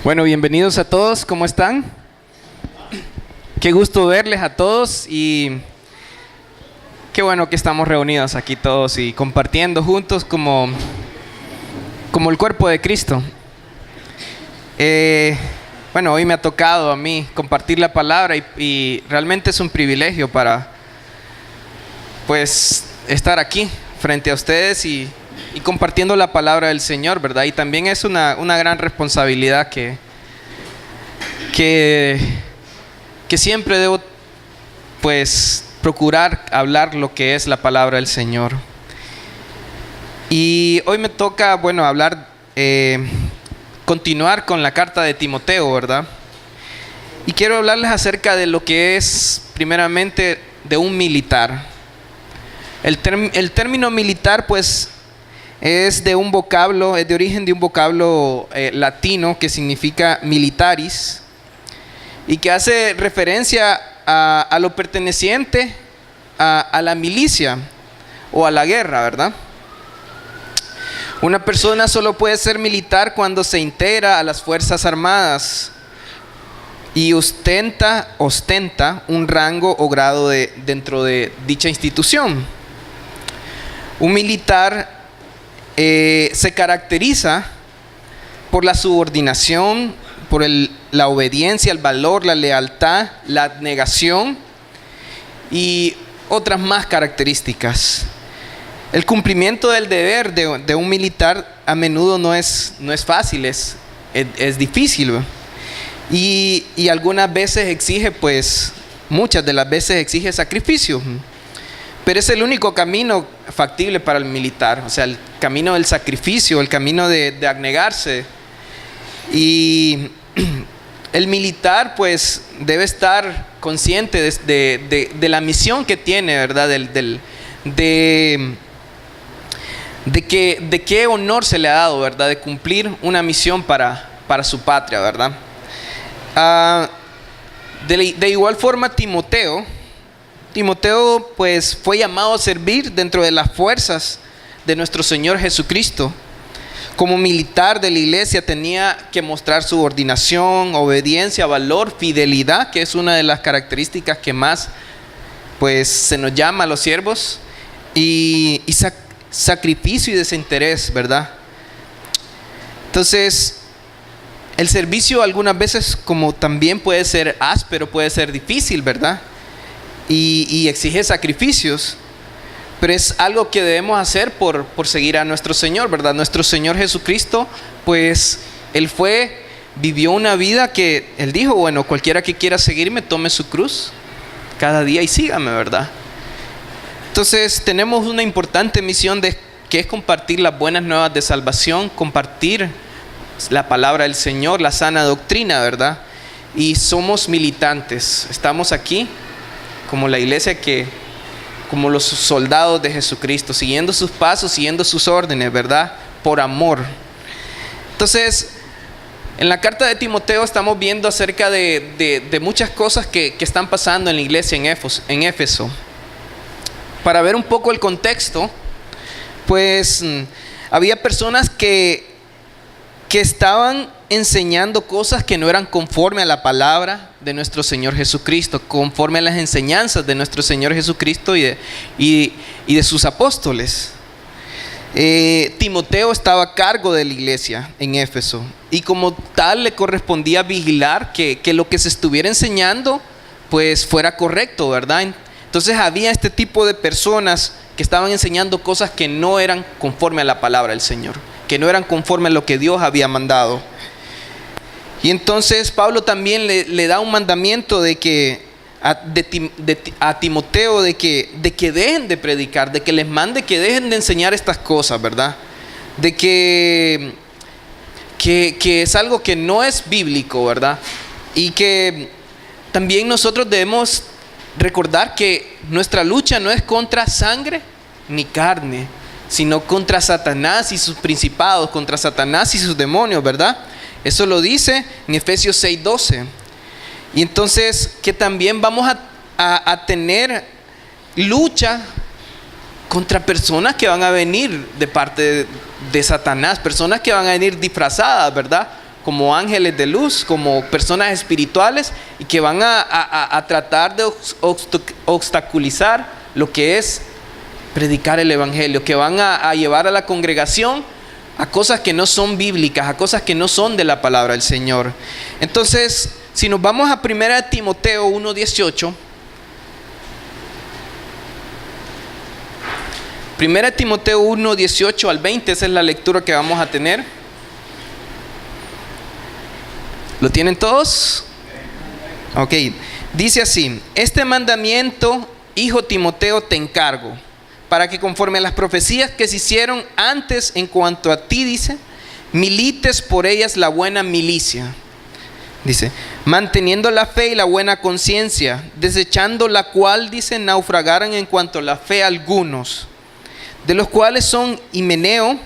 Bueno, bienvenidos a todos, ¿cómo están? Qué gusto verles a todos y qué bueno que estamos reunidos aquí todos y compartiendo juntos como el cuerpo de Cristo. Bueno, hoy me ha tocado a mí compartir la palabra y realmente es un privilegio para pues estar aquí frente a ustedes y compartiendo la palabra del Señor, ¿verdad? Y también es una gran responsabilidad que siempre debo pues procurar hablar lo que es la palabra del Señor. Y hoy me toca, bueno, continuar con la carta de Timoteo, ¿verdad? Y quiero hablarles acerca de lo que es primeramente de un militar. El término militar pues es de origen de un vocablo latino que significa militaris y que hace referencia a lo perteneciente a la milicia o a la guerra, ¿verdad? Una persona solo puede ser militar cuando se integra a las Fuerzas Armadas y ostenta un rango o grado dentro de dicha institución. Un militar se caracteriza por la subordinación, por la obediencia, el valor, la lealtad, la abnegación y otras más características. El cumplimiento del deber de un militar a menudo no es fácil, es difícil, ¿no? Y algunas veces muchas de las veces exige sacrificio. Pero es el único camino factible para el militar, o sea, el camino del sacrificio, el camino de abnegarse. Y el militar pues debe estar consciente de la misión que tiene, ¿verdad? De qué honor se le ha dado, ¿verdad? De cumplir una misión para su patria, ¿verdad? De igual forma Timoteo pues fue llamado a servir dentro de las fuerzas de nuestro Señor Jesucristo. Como militar de la iglesia tenía que mostrar subordinación, obediencia, valor, fidelidad, que es una de las características que más pues se nos llama a los siervos, y sacrificio y desinterés, ¿verdad? Entonces, el servicio algunas veces como también puede ser áspero, puede ser difícil, ¿verdad? Y exige sacrificios, pero es algo que debemos hacer por seguir a nuestro Señor, ¿verdad? Nuestro Señor Jesucristo, pues Él vivió una vida que Él dijo, bueno, cualquiera que quiera seguirme, tome su cruz cada día y sígame, ¿verdad? Entonces tenemos una importante misión que es compartir las buenas nuevas de salvación, compartir la palabra del Señor, la sana doctrina, ¿verdad? Y somos militantes, estamos aquí como la iglesia como los soldados de Jesucristo, siguiendo sus pasos, siguiendo sus órdenes, ¿verdad? Por amor. Entonces, en la carta de Timoteo estamos viendo acerca de muchas cosas que están pasando en la iglesia en Éfeso. Para ver un poco el contexto, pues había personas que estaban enseñando cosas que no eran conforme a la palabra de nuestro Señor Jesucristo, conforme a las enseñanzas de nuestro Señor Jesucristo y de sus apóstoles. Timoteo estaba a cargo de la iglesia en Éfeso y como tal le correspondía vigilar que lo que se estuviera enseñando pues fuera correcto, ¿verdad? Entonces había este tipo de personas que estaban enseñando cosas que no eran conforme a la palabra del Señor, que no eran conforme a lo que Dios había mandado. Y entonces Pablo también le da un mandamiento a Timoteo de que dejen de predicar, de que les mande que dejen de enseñar estas cosas, ¿verdad? De que es algo que no es bíblico, ¿verdad? Y que también nosotros debemos recordar que nuestra lucha no es contra sangre ni carne, sino contra Satanás y sus principados, contra Satanás y sus demonios, ¿verdad? Eso lo dice en Efesios 6:12. Y entonces que también vamos a tener lucha contra personas que van a venir de parte de Satanás, personas que van a venir disfrazadas, ¿verdad? como ángeles de luz, como personas espirituales, y que van a tratar de obstaculizar lo que es predicar el evangelio, que van a llevar a la congregación a cosas que no son bíblicas, a cosas que no son de la palabra del Señor. Entonces, si nos vamos a 1 Timoteo 1:18, 1 Timoteo 1:18 al 20, esa es la lectura que vamos a tener. ¿Lo tienen todos? Ok, dice así: este mandamiento, hijo Timoteo, te encargo, para que conforme a las profecías que se hicieron antes en cuanto a ti, dice, milites por ellas la buena milicia. Dice, manteniendo la fe y la buena conciencia, desechando la cual, dice, naufragaran en cuanto a la fe algunos, de los cuales son Himeneo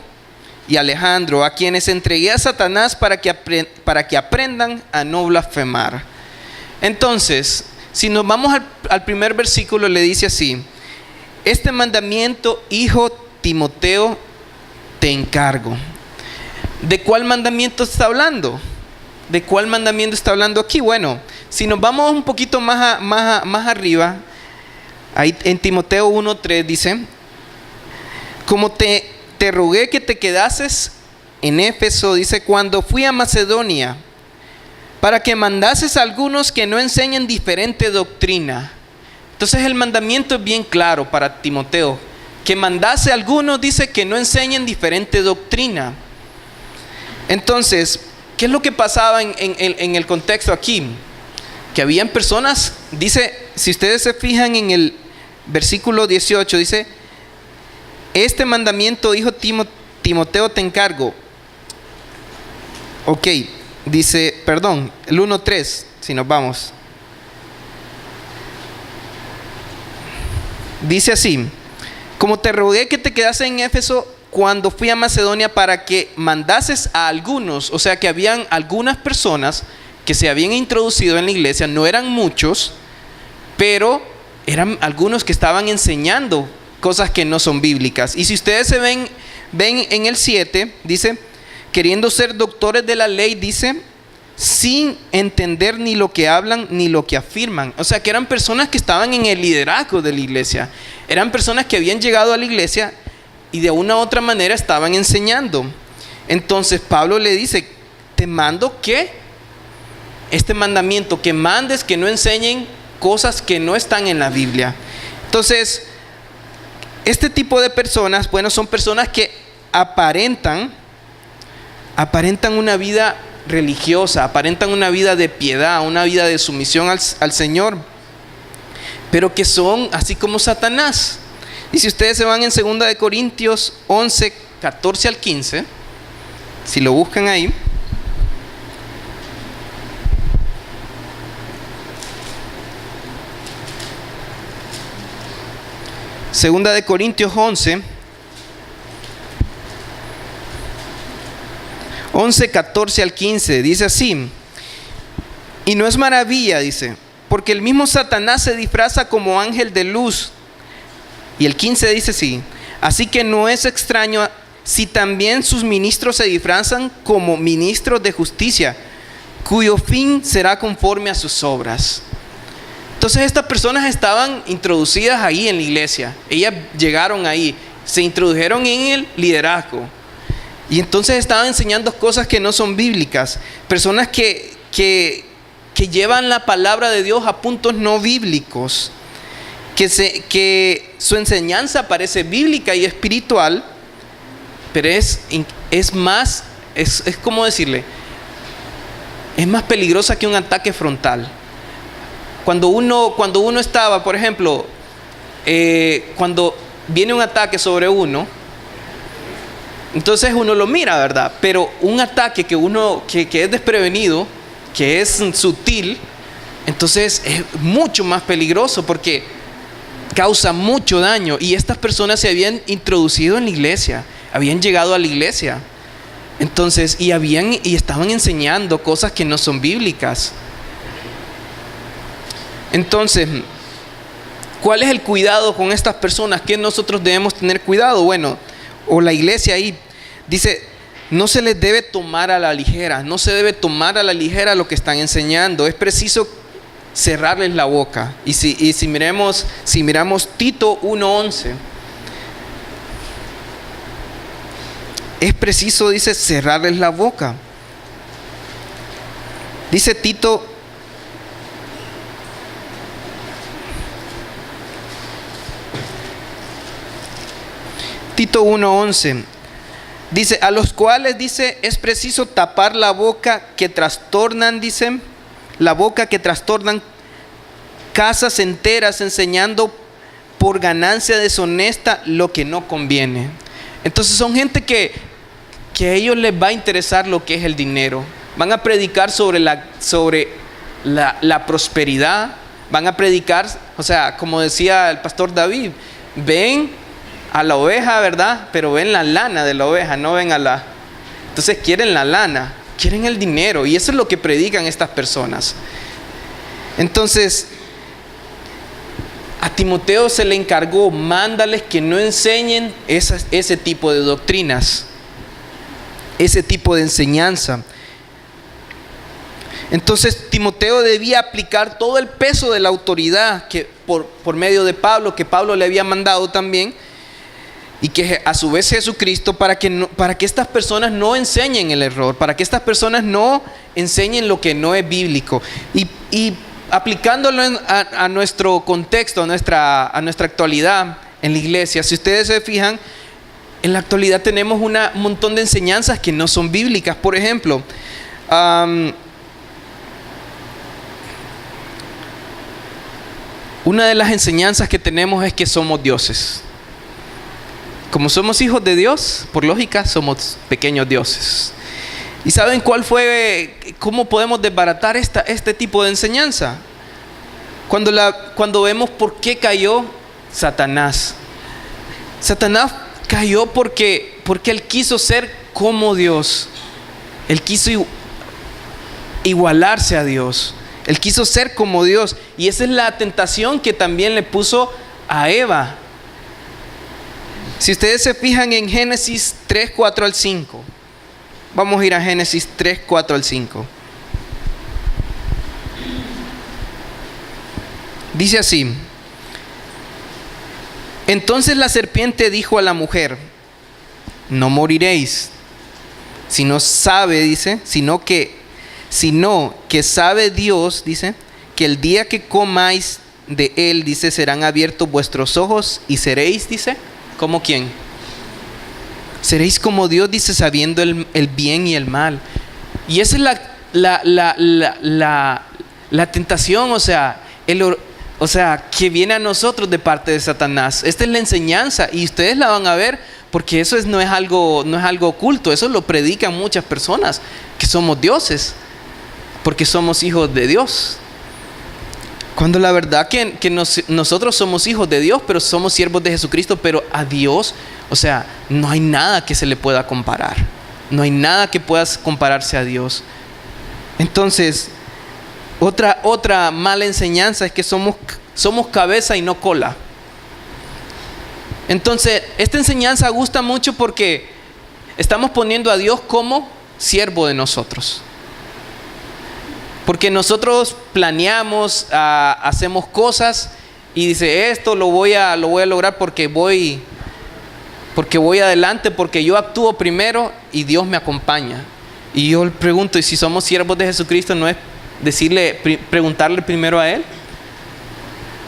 y Alejandro, a quienes entregué a Satanás para que aprendan a no blasfemar. Entonces, si nos vamos al primer versículo, le dice así: este mandamiento, hijo Timoteo, te encargo. ¿De cuál mandamiento está hablando? ¿De cuál mandamiento está hablando aquí? Bueno, si nos vamos un poquito más arriba, ahí en Timoteo 1:3 dice: como te rogué que te quedases en Éfeso, dice, cuando fui a Macedonia, para que mandases a algunos que no enseñen diferente doctrina. Entonces el mandamiento es bien claro para Timoteo, que mandase a algunos, dice, que no enseñen diferente doctrina. Entonces, ¿qué es lo que pasaba en el contexto aquí? Que habían personas, dice, si ustedes se fijan en el versículo 18, dice: este mandamiento, hijo Timoteo, te encargo. Ok, dice, perdón, el 1:3, si nos vamos. Dice así: como te rogué que te quedases en Éfeso cuando fui a Macedonia, para que mandases a algunos. O sea que habían algunas personas que se habían introducido en la iglesia, no eran muchos, pero eran algunos que estaban enseñando cosas que no son bíblicas. Y si ustedes se ven en el 7, dice, queriendo ser doctores de la ley, dice, sin entender ni lo que hablan ni lo que afirman. O sea que eran personas que estaban en el liderazgo de la iglesia, eran personas que habían llegado a la iglesia y de una u otra manera estaban enseñando. Entonces Pablo le dice: te mando que este mandamiento, que mandes que no enseñen cosas que no están en la Biblia. Entonces, este tipo de personas, bueno, son personas que aparentan una vida religiosa, aparentan una vida de piedad, una vida de sumisión al Señor, pero que son así como Satanás. Y si ustedes se van en 2 Corintios 11, 14 al 15, si lo buscan ahí, Segunda de Corintios 11, 14 al 15, dice así: y no es maravilla, dice, porque el mismo Satanás se disfraza como ángel de luz. Y el 15 dice así: así que no es extraño si también sus ministros se disfrazan como ministros de justicia, cuyo fin será conforme a sus obras. Entonces estas personas estaban introducidas ahí en la iglesia, ellas llegaron ahí, se introdujeron en el liderazgo y entonces estaban enseñando cosas que no son bíblicas, personas que llevan la palabra de Dios a puntos no bíblicos, que su enseñanza parece bíblica y espiritual, pero es como decirle, es más peligrosa que un ataque frontal. Cuando uno estaba, por ejemplo, cuando viene un ataque sobre uno, entonces uno lo mira, ¿verdad? Pero un ataque que es desprevenido, que es sutil, entonces es mucho más peligroso porque causa mucho daño. Y estas personas se habían introducido en la iglesia, habían llegado a la iglesia, entonces y estaban enseñando cosas que no son bíblicas. Entonces, ¿cuál es el cuidado con estas personas? ¿Qué nosotros debemos tener cuidado? Bueno, o la iglesia ahí dice: no se les debe tomar a la ligera, no se debe tomar a la ligera lo que están enseñando. Es preciso cerrarles la boca. Y si miramos Tito 1:11, es preciso, dice, cerrarles la boca. Dice Tito 1:11, dice, a los cuales, dice, es preciso tapar la boca que trastornan, dicen, la boca que trastornan casas enteras, enseñando por ganancia deshonesta lo que no conviene. Entonces son gente que a ellos les va a interesar lo que es el dinero. Van a predicar sobre la prosperidad. Van a predicar, o sea, como decía el pastor David, ven a la oveja, ¿verdad? Pero ven la lana de la oveja, no ven a la... Entonces quieren la lana, quieren el dinero, y eso es lo que predican estas personas. Entonces, a Timoteo se le encargó, mándales que no enseñen ese tipo de doctrinas, ese tipo de enseñanza. Entonces Timoteo debía aplicar todo el peso de la autoridad que por medio de Pablo, que Pablo le había mandado también, y que a su vez Jesucristo, para que estas personas no enseñen el error, para que estas personas no enseñen lo que no es bíblico. Y aplicándolo a nuestro contexto, a nuestra actualidad en la iglesia, si ustedes se fijan, en la actualidad tenemos un montón de enseñanzas que no son bíblicas. Por ejemplo, una de las enseñanzas que tenemos es que somos dioses. Como somos hijos de Dios, por lógica somos pequeños dioses. ¿Y saben cómo podemos desbaratar este tipo de enseñanza? Cuando vemos por qué cayó Satanás. Satanás cayó porque él quiso ser como Dios. Él quiso igualarse a Dios. Él quiso ser como Dios. Y esa es la tentación que también le puso a Eva. Si ustedes se fijan en Génesis 3, 4 al 5. Vamos a ir a Génesis 3, 4 al 5. Dice así: entonces la serpiente dijo a la mujer: no moriréis, sino que sabe Dios, dice, que el día que comáis de él, dice, serán abiertos vuestros ojos y seréis, dice, ¿como quién? Seréis como Dios, dice, sabiendo el bien y el mal. Y esa es la tentación, o sea, que viene a nosotros de parte de Satanás. Esta es la enseñanza, y ustedes la van a ver, porque eso no es algo oculto. Eso lo predican muchas personas, que somos dioses, porque somos hijos de Dios. Cuando la verdad que nosotros somos hijos de Dios, pero somos siervos de Jesucristo, pero a Dios, o sea, no hay nada que se le pueda comparar. No hay nada que pueda compararse a Dios. Entonces, otra mala enseñanza es que somos cabeza y no cola. Entonces, esta enseñanza gusta mucho porque estamos poniendo a Dios como siervo de nosotros. Porque nosotros planeamos, hacemos cosas y dice, esto lo voy a lograr porque voy adelante, porque yo actúo primero y Dios me acompaña. Y yo le pregunto, ¿y si somos siervos de Jesucristo, no es preguntarle primero a Él?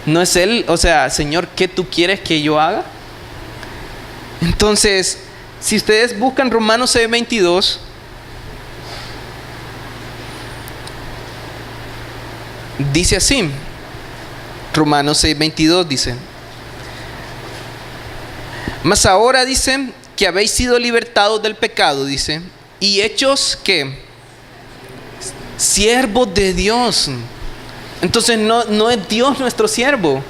¿No es Él, o sea, Señor, qué tú quieres que yo haga? Entonces, si ustedes buscan Romanos 6:22, dice así, Romanos 6:22 dice: mas ahora, dice, que habéis sido libertados del pecado, dice, y hechos que siervos de Dios. Entonces no es Dios nuestro siervo,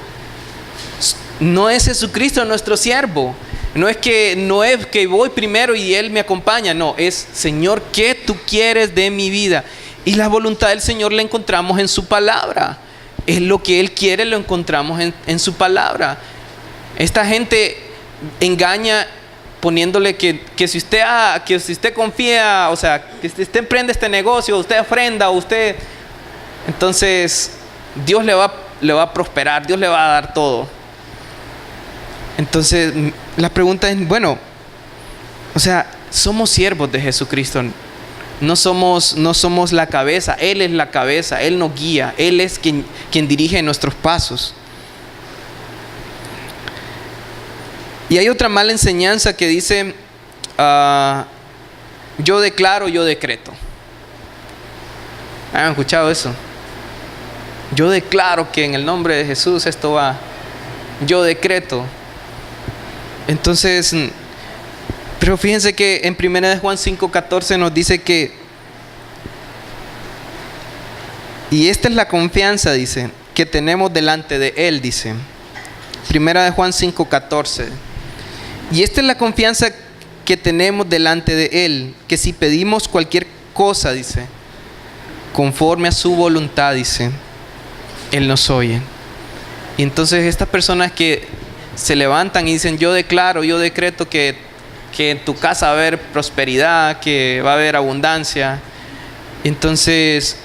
no es Jesucristo nuestro siervo. No es que voy primero y Él me acompaña. No, es Señor, ¿qué tú quieres de mi vida? Y la voluntad del Señor la encontramos en su palabra. Es lo que Él quiere, lo encontramos en su palabra. Esta gente engaña poniéndole que si usted confía, o sea, que si usted emprende este negocio, usted ofrenda, entonces Dios le va a prosperar, Dios le va a dar todo. Entonces la pregunta es, bueno, o sea, somos siervos de Jesucristo, no somos la cabeza, Él es la cabeza, Él nos guía, Él es quien dirige nuestros pasos. Y hay otra mala enseñanza que dice, yo declaro, yo decreto. ¿Han escuchado eso? Yo declaro que en el nombre de Jesús esto va. Yo decreto. Entonces, pero fíjense que en 1 Juan 5:14 nos dice que, y esta es la confianza, dice, que tenemos delante de Él, dice. 1 Juan 5:14. Y esta es la confianza que tenemos delante de Él, que si pedimos cualquier cosa, dice, conforme a su voluntad, dice, Él nos oye. Y entonces estas personas que se levantan y dicen, yo declaro, yo decreto que en tu casa va a haber prosperidad, que va a haber abundancia. Entonces,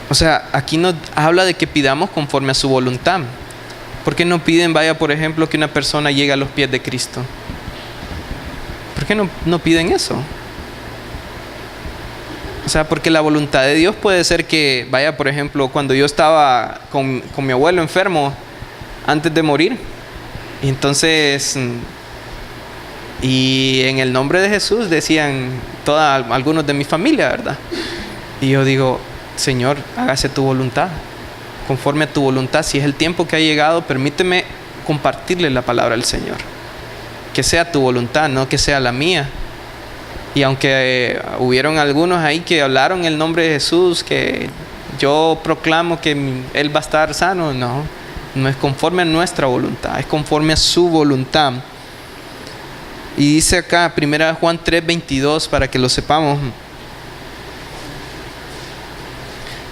o sea, aquí nos habla de que pidamos conforme a su voluntad. ¿Por qué no piden, por ejemplo, que una persona llegue a los pies de Cristo? ¿Por qué no piden eso? O sea, porque la voluntad de Dios puede ser que, por ejemplo, cuando yo estaba con mi abuelo enfermo antes de morir, y entonces, y en el nombre de Jesús decían algunos de mi familia, ¿verdad? Y yo digo, Señor, hágase tu voluntad. Conforme a tu voluntad, si es el tiempo que ha llegado, permíteme compartirle la palabra del Señor. Que sea tu voluntad, no que sea la mía. Y aunque hubieron algunos ahí que hablaron en el nombre de Jesús, que yo proclamo que Él va a estar sano, no es conforme a nuestra voluntad, es conforme a su voluntad. Y dice acá, 1 Juan 3:22, para que lo sepamos.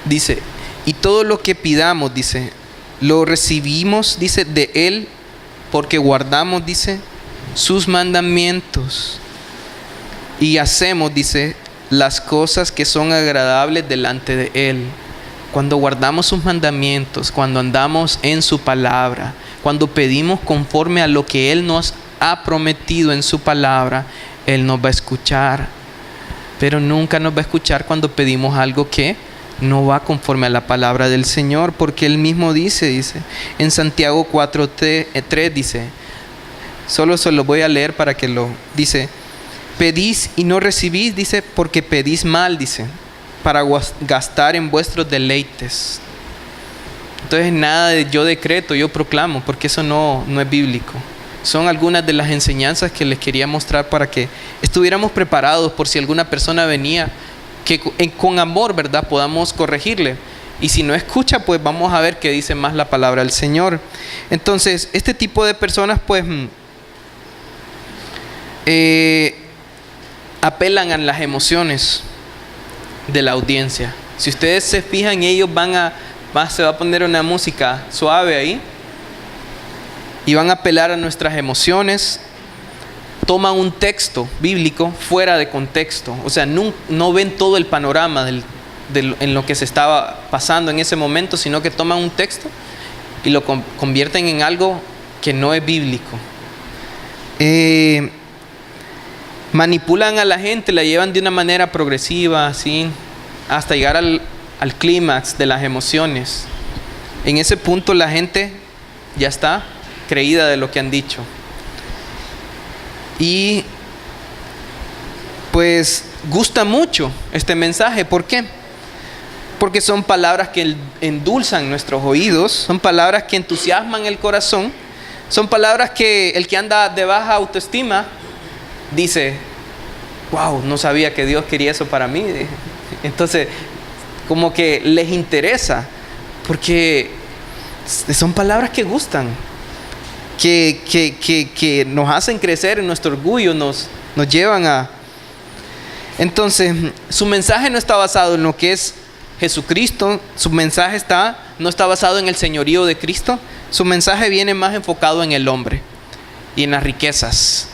Dice, y todo lo que pidamos, dice, lo recibimos, dice, de Él, porque guardamos, dice, sus mandamientos. Y hacemos, dice, las cosas que son agradables delante de Él. Cuando guardamos sus mandamientos, cuando andamos en su palabra, cuando pedimos conforme a lo que Él nos ha prometido en su palabra, Él nos va a escuchar. Pero nunca nos va a escuchar cuando pedimos algo que no va conforme a la palabra del Señor, porque Él mismo dice en Santiago 4:3 dice, solo se lo voy a leer para que lo dice, pedís y no recibís, dice, porque pedís mal, dice, para gastar en vuestros deleites. Entonces nada de yo decreto, yo proclamo, porque eso no es bíblico. Son algunas de las enseñanzas que les quería mostrar para que estuviéramos preparados por si alguna persona venía, que con amor, ¿verdad?, podamos corregirle. Y si no escucha, pues vamos a ver qué dice más la palabra del Señor. Entonces, este tipo de personas, pues, apelan a las emociones de la audiencia. Si ustedes se fijan, ellos se va a poner una música suave ahí y van a apelar a nuestras emociones. Toman un texto bíblico fuera de contexto, o sea, no ven todo el panorama en lo que se estaba pasando en ese momento, sino que toman un texto y lo convierten en algo que no es bíblico. Manipulan a la gente, la llevan de una manera progresiva, así, hasta llegar al clímax de las emociones. En ese punto la gente ya está creída de lo que han dicho. Y pues gusta mucho este mensaje. ¿Por qué? Porque son palabras que endulzan nuestros oídos, son palabras que entusiasman el corazón, son palabras que el que anda de baja autoestima dice, wow, no sabía que Dios quería eso para mí. Entonces, como que les interesa, porque son palabras que gustan. Que nos hacen crecer en nuestro orgullo, nos llevan a... Entonces, su mensaje no está basado en lo que es Jesucristo, su mensaje no está basado en el señorío de Cristo, su mensaje viene más enfocado en el hombre. y en las riquezas,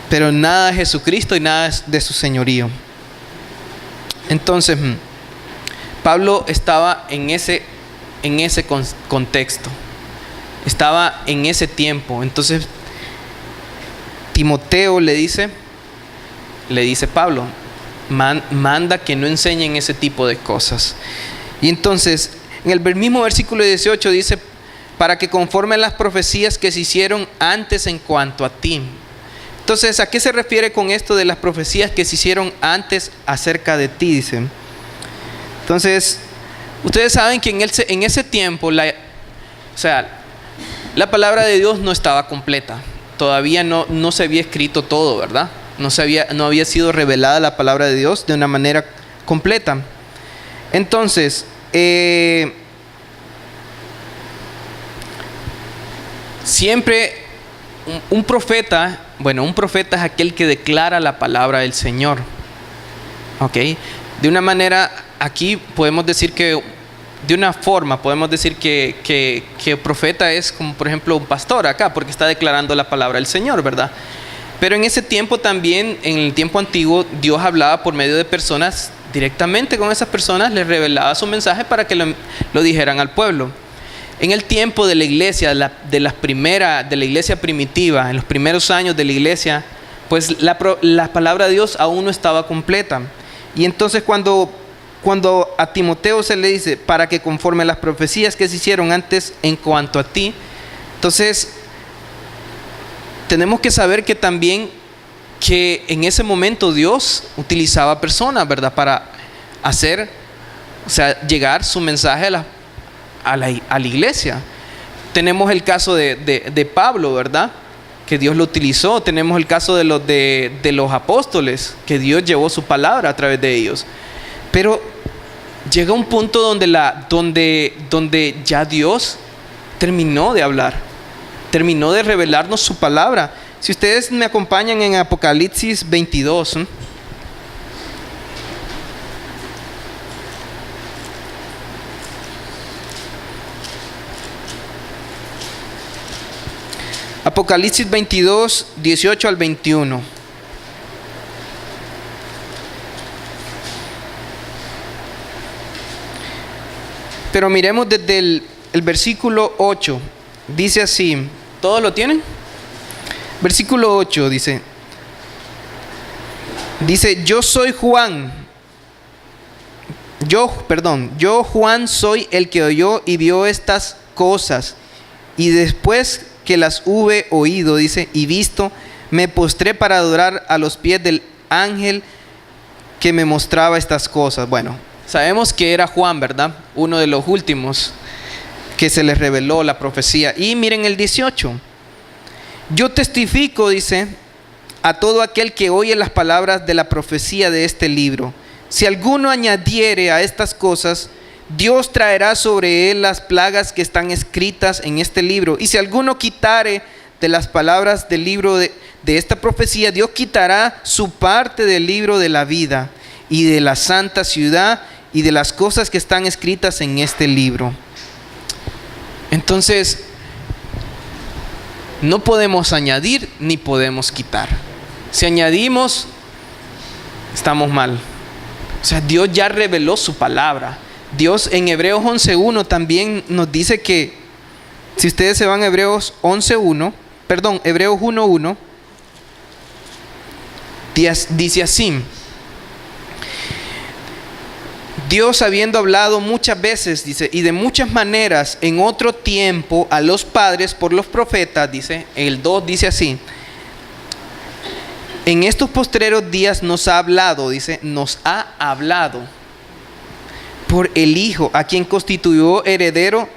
pero nada de Jesucristo y nada de su señorío. Entonces, Pablo estaba en ese contexto, estaba en ese tiempo. Entonces, Timoteo le dice Pablo, manda que no enseñen ese tipo de cosas. Y entonces, en el mismo versículo 18 dice, para que conforme a las profecías que se hicieron antes en cuanto a ti. Entonces, ¿a qué se refiere con esto de las profecías que se hicieron antes acerca de ti? Dice. Entonces, ustedes saben que en ese tiempo, la palabra de Dios no estaba completa. Todavía no se había escrito todo, ¿verdad? No había sido revelada la palabra de Dios de una manera completa. Entonces, siempre un profeta es aquel que declara la palabra del Señor. ¿Ok? De una manera, aquí podemos decir que, de una forma, podemos decir que profeta es como, por ejemplo, un pastor acá, porque está declarando la palabra del Señor, ¿verdad? Pero en ese tiempo también, en el tiempo antiguo, Dios hablaba por medio de personas directamente con esas personas, les revelaba su mensaje para que lo dijeran al pueblo. En el tiempo de la iglesia, de la iglesia primitiva, en los primeros años de la iglesia, pues la palabra de Dios aún no estaba completa. Y entonces cuando a Timoteo se le dice, para que conforme a las profecías que se hicieron antes en cuanto a ti, entonces tenemos que saber que también que en ese momento Dios utilizaba personas, ¿verdad? Para llegar su mensaje a la iglesia. Tenemos el caso de Pablo, ¿verdad? Que Dios lo utilizó. Tenemos el caso de los apóstoles, que Dios llevó su palabra a través de ellos. Pero llega un punto donde ya Dios terminó de hablar, terminó de revelarnos su palabra. Si ustedes me acompañan en Apocalipsis 22, Apocalipsis 22, 18 al 21. Pero miremos desde el versículo 8. Dice así. ¿Todos lo tienen? Versículo 8 dice, yo soy Juan. Yo Juan soy el que oyó y vio estas cosas. Y después que las hube oído, dice, y visto, me postré para adorar a los pies del ángel que me mostraba estas cosas. Bueno, sabemos que era Juan, ¿verdad? Uno de los últimos que se les reveló la profecía. Y miren el 18. Yo testifico, dice, a todo aquel que oye las palabras de la profecía de este libro. Si alguno añadiere a estas cosas, Dios traerá sobre él las plagas que están escritas en este libro. Y si alguno quitare de las palabras del libro de esta profecía, Dios quitará su parte del libro de la vida y de la santa ciudad y de las cosas que están escritas en este libro. Entonces, no podemos añadir ni podemos quitar. Si añadimos, estamos mal. O sea, Dios ya reveló su palabra. Dios en Hebreos 11.1 también nos dice que, si ustedes se van a Hebreos 1.1, dice así: Dios, habiendo hablado muchas veces, dice, y de muchas maneras en otro tiempo a los padres por los profetas, dice, el 2 dice así: en estos postreros días nos ha hablado por el Hijo, a quien constituyó heredero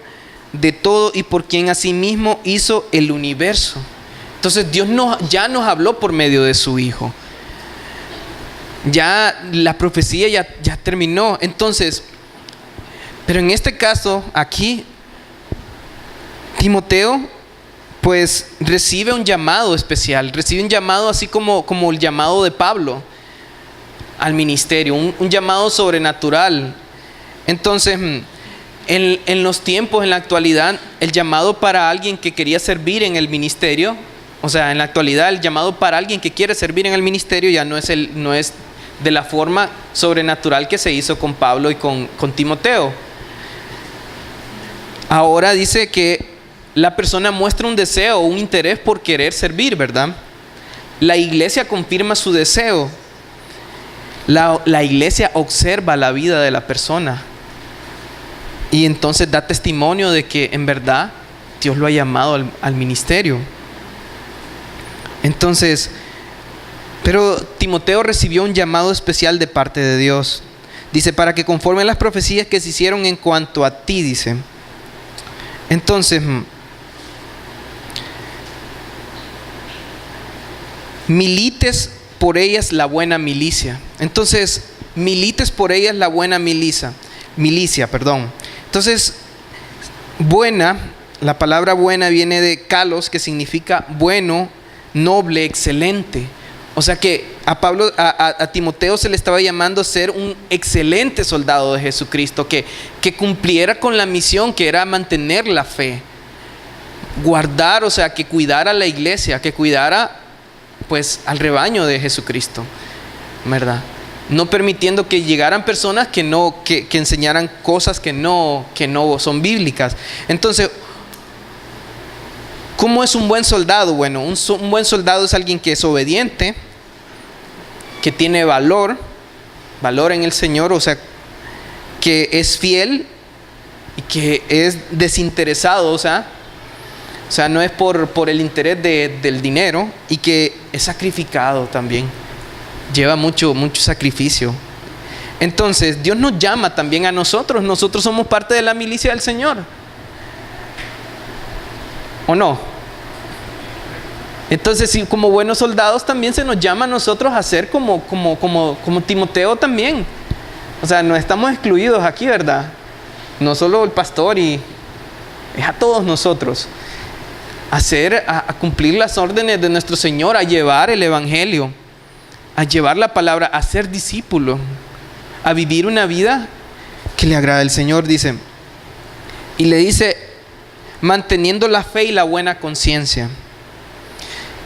de todo y por quien asimismo hizo el universo. Entonces Dios ya nos habló por medio de su Hijo. Ya la profecía ya terminó. Entonces, pero en este caso aquí, Timoteo pues recibe un llamado especial, recibe un llamado así como el llamado de Pablo al ministerio, un llamado sobrenatural. Entonces, En los tiempos, en la actualidad, el llamado para alguien que quería servir en el ministerio, o sea, en la actualidad el llamado para alguien que quiere servir en el ministerio ya no es de la forma sobrenatural que se hizo con Pablo y con Timoteo. Ahora dice que la persona muestra un deseo, un interés por querer servir, ¿verdad? La iglesia confirma su deseo. La iglesia observa la vida de la persona y entonces da testimonio de que en verdad Dios lo ha llamado al ministerio. Entonces, pero Timoteo recibió un llamado especial de parte de Dios. Dice, para que conforme las profecías que se hicieron en cuanto a ti, dice. Entonces, milites por ellas la buena milicia. Entonces, milites por ellas la buena milicia. Entonces, buena, la palabra buena viene de kalos, que significa bueno, noble, excelente. O sea que a Timoteo se le estaba llamando a ser un excelente soldado de Jesucristo, que cumpliera con la misión que era mantener la fe, guardar, o sea, que cuidara la iglesia, que cuidara pues al rebaño de Jesucristo, ¿verdad? No permitiendo que llegaran personas que enseñaran cosas que no son bíblicas. Entonces, ¿cómo es un buen soldado? Bueno, un buen soldado es alguien que es obediente, que tiene valor en el Señor, o sea, que es fiel y que es desinteresado, o sea, no es por el interés del dinero, y que es sacrificado también. Lleva mucho sacrificio. Entonces, Dios nos llama también a nosotros. Nosotros somos parte de la milicia del Señor, ¿o no? Entonces, si como buenos soldados también se nos llama a nosotros a ser como Timoteo también. O sea, no estamos excluidos aquí, ¿verdad? No solo el pastor, y es a todos nosotros. A cumplir las órdenes de nuestro Señor, a llevar el evangelio, a llevar la palabra, a ser discípulo, a vivir una vida que le agrada al Señor, dice. Y le dice, manteniendo la fe y la buena conciencia.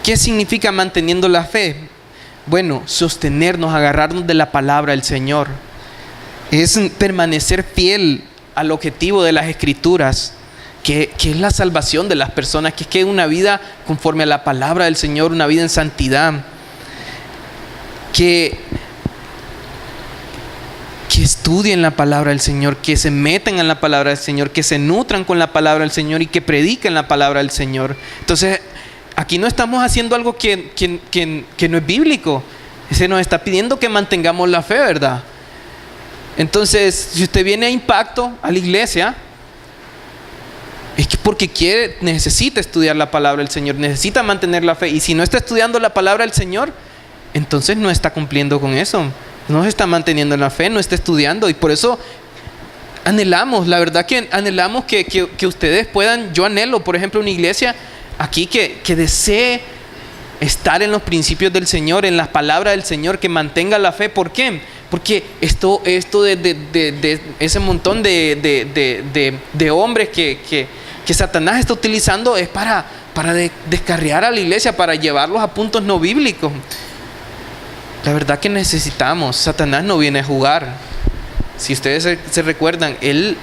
¿Qué significa manteniendo la fe? Bueno, sostenernos, agarrarnos de la palabra del Señor. Es permanecer fiel al objetivo de las Escrituras, que es la salvación de las personas, que es una vida conforme a la palabra del Señor, una vida en santidad. Que estudien la palabra del Señor, que se metan en la palabra del Señor, que se nutran con la palabra del Señor y que prediquen la palabra del Señor. Entonces, aquí no estamos haciendo algo que no es bíblico. Se nos está pidiendo que mantengamos la fe, ¿verdad? Entonces, si usted viene a Impacto, a la iglesia, es que porque necesita estudiar la palabra del Señor, necesita mantener la fe. Y si no está estudiando la palabra del Señor, entonces no está cumpliendo con eso. No se está manteniendo en la fe, no está estudiando. Y por eso anhelamos, la verdad que anhelamos que ustedes puedan, yo anhelo, por ejemplo, una iglesia aquí que desee estar en los principios del Señor, en las palabras del Señor, que mantenga la fe. ¿Por qué? Porque esto de ese montón de hombres que Satanás está utilizando es para descarriar a la iglesia, para llevarlos a puntos no bíblicos. La verdad que necesitamos. Satanás no viene a jugar. Si ustedes se recuerdan, él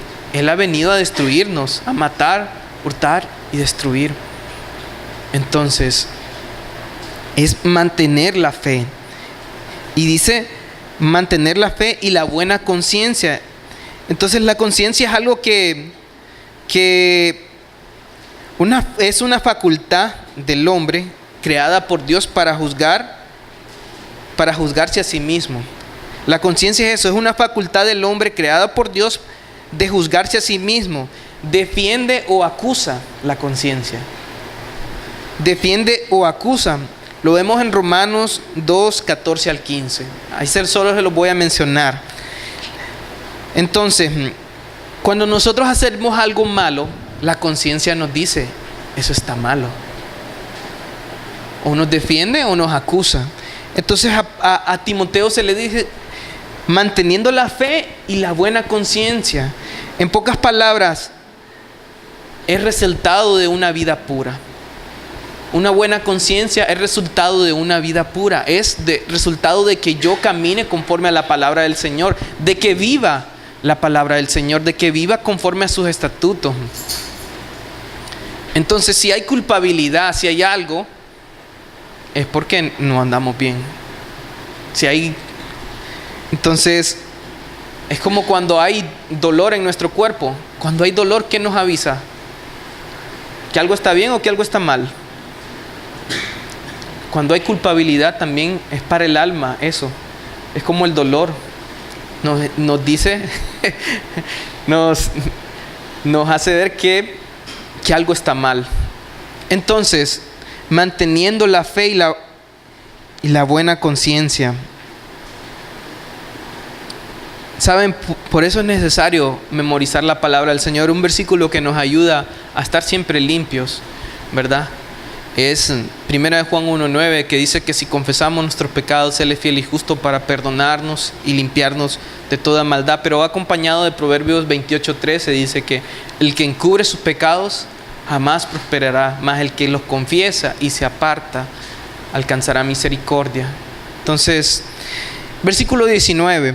ha venido a destruirnos, a matar, hurtar y destruir. Entonces, es mantener la fe. Y dice, mantener la fe y la buena conciencia. Entonces, la conciencia es algo que es una facultad del hombre creada por Dios para juzgarse a sí mismo. La conciencia es eso, es una facultad del hombre creada por Dios de juzgarse a sí mismo. Defiende o acusa la conciencia. Defiende o acusa. Lo vemos en Romanos 2, 14 al 15. Ahí solo se los voy a mencionar. Entonces, cuando nosotros hacemos algo malo, la conciencia nos dice, eso está malo. O nos defiende o nos acusa. Entonces a Timoteo se le dice, manteniendo la fe y la buena conciencia. En pocas palabras, es resultado de una vida pura. Una buena conciencia es resultado de una vida pura. Es resultado de que yo camine conforme a la palabra del Señor, de que viva la palabra del Señor, de que viva conforme a sus estatutos. Entonces, si hay culpabilidad, si hay algo, es porque no andamos bien. Entonces, es como cuando hay dolor en nuestro cuerpo. Cuando hay dolor, ¿qué nos avisa? ¿Que algo está bien o que algo está mal? Cuando hay culpabilidad también es para el alma eso. Es como el dolor. Nos dice, nos hace ver que algo está mal. Entonces, manteniendo la fe y la buena conciencia. ¿Saben? Por eso es necesario memorizar la palabra del Señor. Un versículo que nos ayuda a estar siempre limpios, ¿verdad? Es 1 Juan 1:9, que dice que si confesamos nuestros pecados, Él es fiel y justo para perdonarnos y limpiarnos de toda maldad. Pero va acompañado de Proverbios 28:13, dice que el que encubre sus pecados jamás prosperará, mas el que los confiesa y se aparta alcanzará misericordia. Entonces, versículo 19,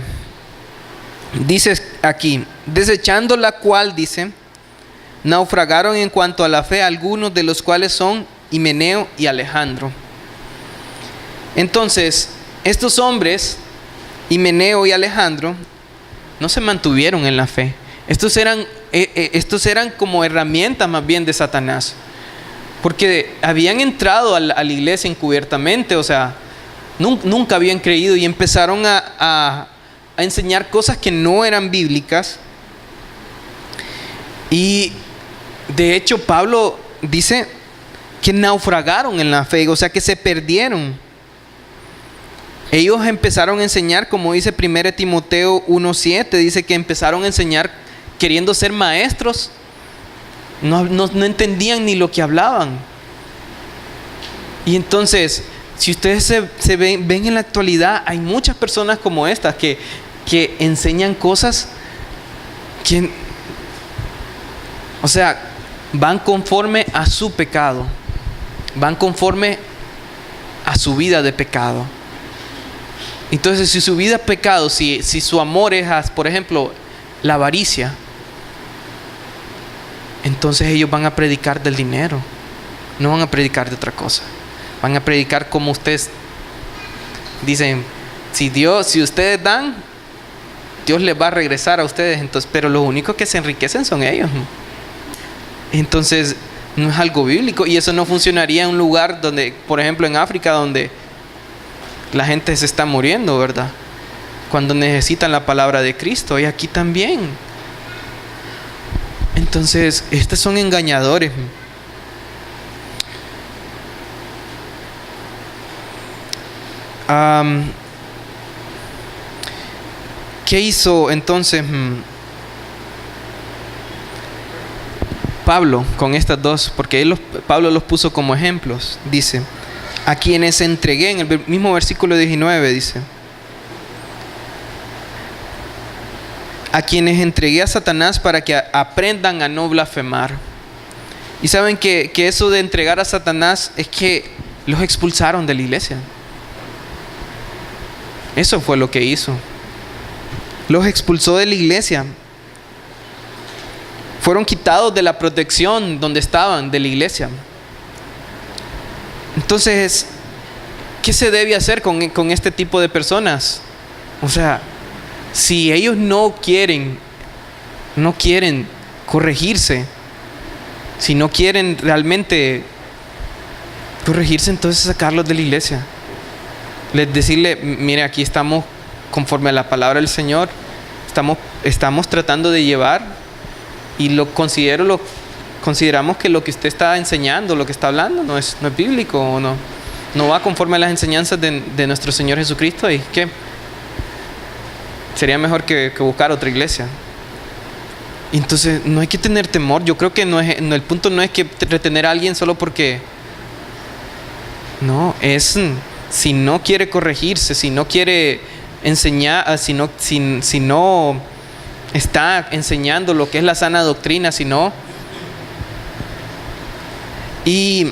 dice aquí, desechando la cual, dice, naufragaron en cuanto a la fe algunos, de los cuales son Himeneo y Alejandro. Entonces, estos hombres, Himeneo y Alejandro, no se mantuvieron en la fe. Estos eran como herramientas más bien de Satanás, porque habían entrado a la iglesia encubiertamente, o sea, nunca habían creído y empezaron a enseñar cosas que no eran bíblicas. Y de hecho Pablo dice que naufragaron en la fe, o sea que se perdieron. Ellos empezaron a enseñar, como dice 1 Timoteo 1:7, dice que empezaron a enseñar queriendo ser maestros. No entendían ni lo que hablaban. Y entonces, si ustedes se ven en la actualidad, hay muchas personas como estas que enseñan cosas que, o sea, van conforme a su pecado, van conforme a su vida de pecado. Entonces, si su vida es pecado, si su amor es, por ejemplo, la avaricia, entonces ellos van a predicar del dinero, no van a predicar de otra cosa. Van a predicar como ustedes dicen, si ustedes dan, Dios les va a regresar a ustedes. Entonces, pero los únicos que se enriquecen son ellos. Entonces, no es algo bíblico, y eso no funcionaría en un lugar donde, por ejemplo, en África, donde la gente se está muriendo, ¿verdad? Cuando necesitan la palabra de Cristo, y aquí también. Entonces, estos son engañadores. ¿Qué hizo entonces Pablo con estas dos? Porque Pablo los puso como ejemplos. Dice, a quienes entregué, en el mismo versículo 19 dice, a quienes entregué a Satanás para que aprendan a no blasfemar. Y saben que eso de entregar a Satanás es que los expulsaron de la iglesia. Eso fue lo que hizo. Los expulsó de la iglesia. Fueron quitados de la protección donde estaban de la iglesia. Entonces, ¿qué se debe hacer con este tipo de personas? O sea, si ellos no quieren corregirse, si no quieren realmente corregirse, entonces sacarlos de la iglesia. Decirle, mire, aquí estamos conforme a la palabra del Señor, estamos tratando de llevar, y consideramos que lo que usted está enseñando, lo que está hablando, no es bíblico, o no va conforme a las enseñanzas de nuestro Señor Jesucristo, y que sería mejor que buscar otra iglesia. Y entonces no hay que tener temor. Yo creo que el punto no es que retener a alguien solo porque no, es si no quiere corregirse, si no quiere enseñar, si no está enseñando lo que es la sana doctrina, si no. Y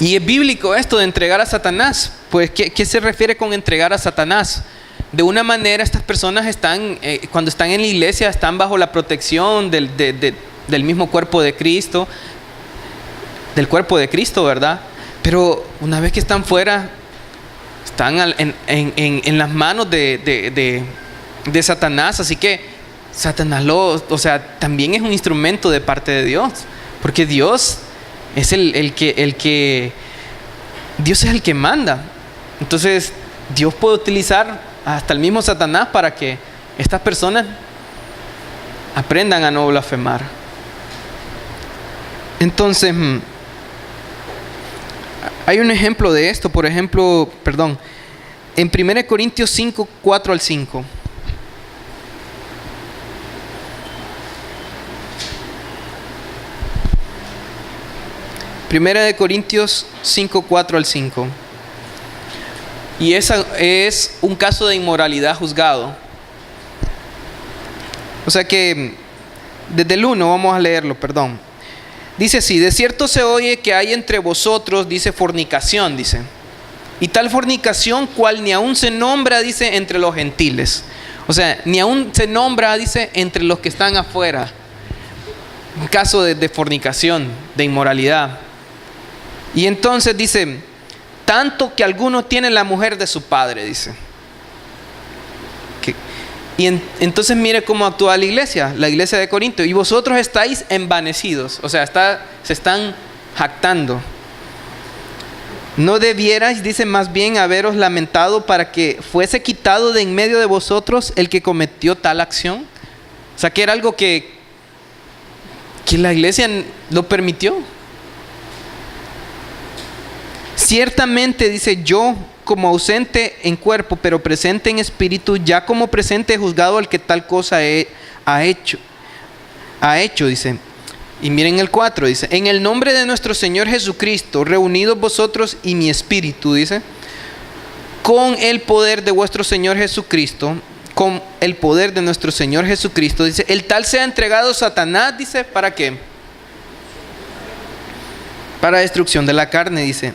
es bíblico esto de entregar a Satanás. Pues, ¿qué se refiere con entregar a Satanás? De una manera, estas personas están, cuando están en la iglesia, están bajo la protección del mismo cuerpo de Cristo, del cuerpo de Cristo, ¿verdad? Pero una vez que están fuera, están en las manos de Satanás. Así que Satanás también es un instrumento de parte de Dios, porque Dios es Dios es el que manda. Entonces Dios puede utilizar hasta el mismo Satanás para que estas personas aprendan a no blasfemar. Entonces, hay un ejemplo de esto, por ejemplo, en 1 Corintios 5, 4 al 5. Primera de Corintios 5, 4 al 5. Y esa es un caso de inmoralidad juzgado. O sea que desde el 1 vamos a leerlo, Dice así: de cierto se oye que hay entre vosotros, dice, fornicación, dice. Y tal fornicación cual ni aún se nombra, dice, entre los gentiles. O sea, ni aún se nombra, dice, entre los que están afuera. Un caso de fornicación, de inmoralidad. Y entonces dice: tanto que alguno tiene la mujer de su padre, dice. Entonces mire cómo actúa la iglesia de Corinto. Y vosotros estáis envanecidos, o sea, se están jactando. No debierais, dice, más bien haberos lamentado para que fuese quitado de en medio de vosotros el que cometió tal acción. O sea, que era algo que la iglesia lo permitió. Ciertamente, dice, yo como ausente en cuerpo, pero presente en espíritu, ya como presente he juzgado al que tal cosa ha hecho, dice. Y miren el 4, dice: en el nombre de nuestro Señor Jesucristo, reunidos vosotros y mi espíritu, dice, con el poder de vuestro Señor Jesucristo, con el poder de nuestro Señor Jesucristo, dice, el tal sea entregado Satanás, dice, ¿para qué? Para destrucción de la carne, dice,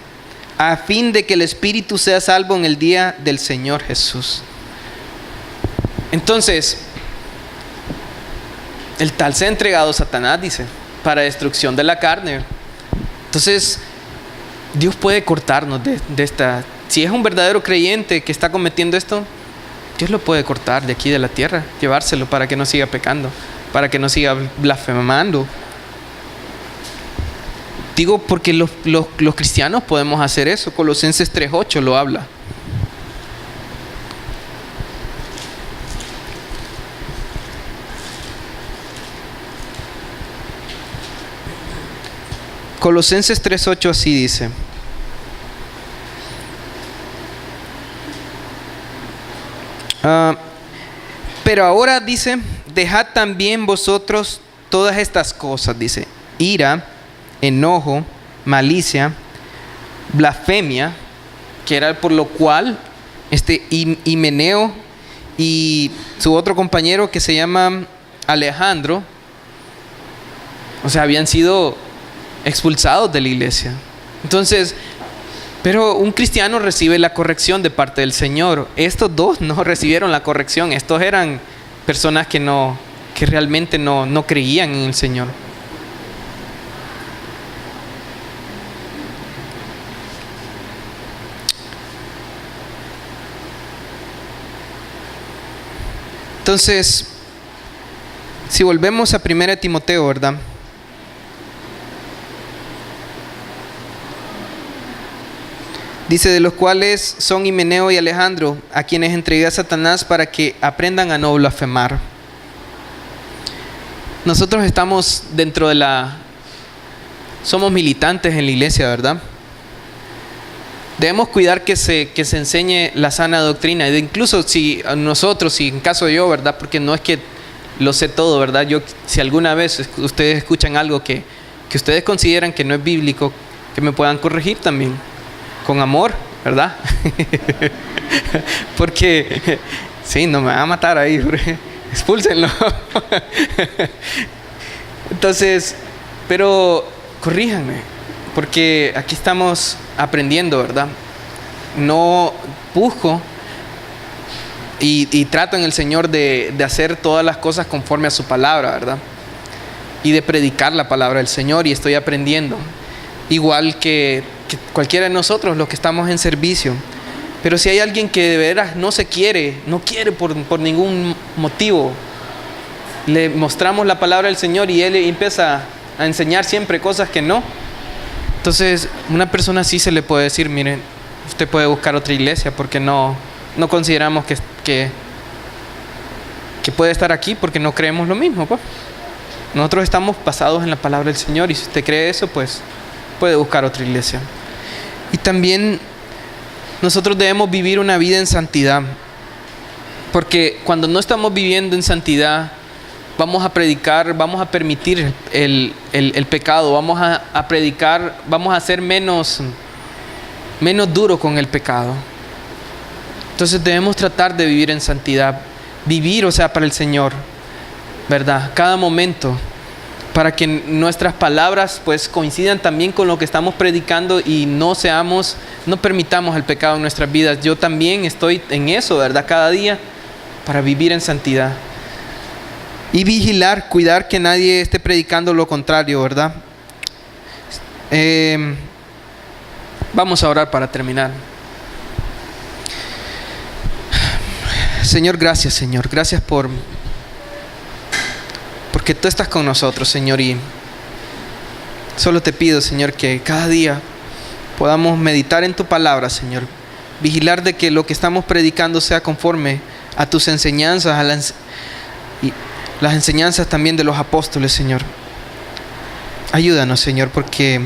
a fin de que el espíritu sea salvo en el día del Señor Jesús. Entonces, el tal sea entregado Satanás, dice, para destrucción de la carne. Entonces, Dios puede cortarnos de esta. Si es un verdadero creyente que está cometiendo esto, Dios lo puede cortar de aquí de la tierra, llevárselo para que no siga pecando, para que no siga blasfemando. Digo porque los cristianos podemos hacer eso. Colosenses 3:8 lo habla. Colosenses 3:8 así dice: pero ahora, dice, dejad también vosotros todas estas cosas, dice, ira, enojo, malicia, blasfemia, que era por lo cual Himeneo y su otro compañero que se llama Alejandro, o sea, habían sido expulsados de la iglesia. Entonces, pero un cristiano recibe la corrección de parte del Señor. Estos dos no recibieron la corrección. Estos eran personas que realmente no creían en el Señor. Entonces, si volvemos a 1 Timoteo, ¿verdad? Dice: de los cuales son Himeneo y Alejandro, a quienes entregué a Satanás para que aprendan a no blasfemar. Nosotros estamos dentro de somos militantes en la iglesia, ¿verdad? Debemos cuidar que se enseñe la sana doctrina. Incluso si nosotros, si en caso yo, ¿verdad? Porque no es que lo sé todo, ¿verdad? Si alguna vez ustedes escuchan algo que ustedes consideran que no es bíblico, que me puedan corregir también. Con amor, ¿verdad? Porque, sí, no me van a matar ahí. expúlsenlo. Entonces, pero corríjanme, porque aquí estamos aprendiendo, ¿verdad? No busco y trato en el Señor de hacer todas las cosas conforme a su palabra, ¿verdad? Y de predicar la palabra del Señor, y estoy aprendiendo. Igual que cualquiera de nosotros, los que estamos en servicio. Pero si hay alguien que de veras no quiere por ningún motivo, le mostramos la palabra del Señor y él empieza a enseñar siempre cosas que no. Entonces, una persona así se le puede decir, miren, usted puede buscar otra iglesia porque no consideramos que puede estar aquí porque no creemos lo mismo, pues. Nosotros estamos basados en la palabra del Señor, y si usted cree eso, pues puede buscar otra iglesia. Y también nosotros debemos vivir una vida en santidad, porque cuando no estamos viviendo en santidad, vamos a predicar, vamos a permitir el pecado, vamos a predicar, vamos a ser menos duro con el pecado. Entonces debemos tratar de vivir en santidad, vivir, para el Señor, ¿verdad? Cada momento, para que nuestras palabras pues coincidan también con lo que estamos predicando y no permitamos el pecado en nuestras vidas. Yo también estoy en eso, ¿verdad? Cada día, para vivir en santidad. Y vigilar, cuidar que nadie esté predicando lo contrario, ¿verdad? Vamos a orar para terminar. Señor, gracias, Señor. Gracias porque tú estás con nosotros, Señor. Y solo te pido, Señor, que cada día podamos meditar en tu palabra, Señor. Vigilar de que lo que estamos predicando sea conforme a tus enseñanzas, y las enseñanzas también de los apóstoles, Señor. Ayúdanos, Señor, porque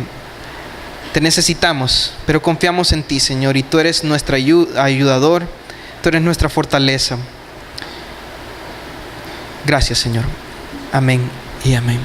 te necesitamos, pero confiamos en ti, Señor, y tú eres nuestro ayudador, tú eres nuestra fortaleza. Gracias, Señor. Amén y amén.